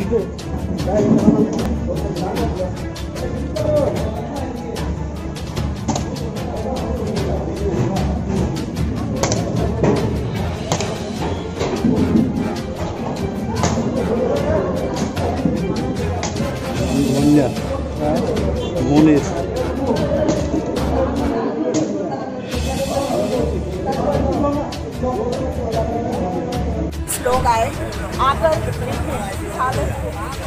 मुनीर लोग आए आकर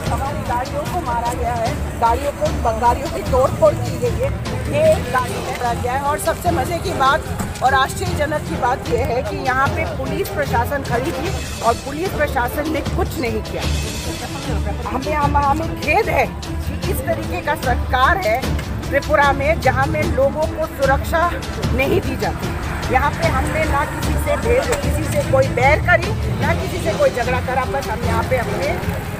हमारी गाड़ियों को मारा गया है, गाड़ियों की तोड़फोड़ की गई है, ये गाड़ी पकड़ा गया है। और सबसे मजे की बात और आश्चर्यजनक की बात यह है कि यहाँ पे पुलिस प्रशासन खड़ी थी और पुलिस प्रशासन ने कुछ नहीं किया। हमें खेद है कि इस तरीके का सरकार है त्रिपुरा में, जहाँ में लोगों को सुरक्षा नहीं दी जाती। यहाँ पे हमने ना किसी से कोई बैर करी, ना किसी से कोई झगड़ा करा, बस हम यहाँ पे अपने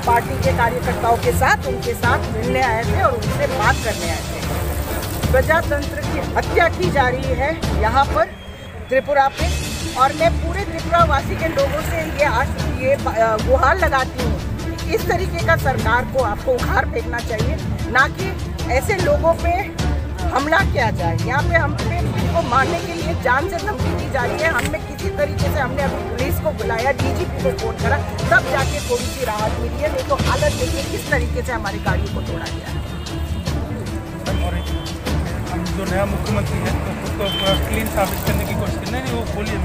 पार्टी के कार्यकर्ताओं के साथ उनके साथ मिलने आए थे और उनसे बात करने आए थे। प्रजातंत्र की हत्या की जा रही है यहाँ पर त्रिपुरा पे, और मैं पूरे त्रिपुरा वासी के लोगों से ये गुहार लगाती हूँ कि इस तरीके का सरकार को आपको उखाड़ फेंकना चाहिए, ना कि ऐसे लोगों पे हमला किया जाए। यहाँ पे हम पे को मारने के लिए जान से धमकी दी जा रही है। हमने किसी तरीके से हमने अपनी पुलिस को बुलाया, डीजीपी को फोन करा, तब जाके थोड़ी सी राहत मिली है। नहीं तो हालत देखिए किस तरीके से हमारी गाड़ियों को तोड़ा गया है। हम जो नया मुख्यमंत्री है तो क्लीन साबित करने की कोशिश करना है, वो बोलिए।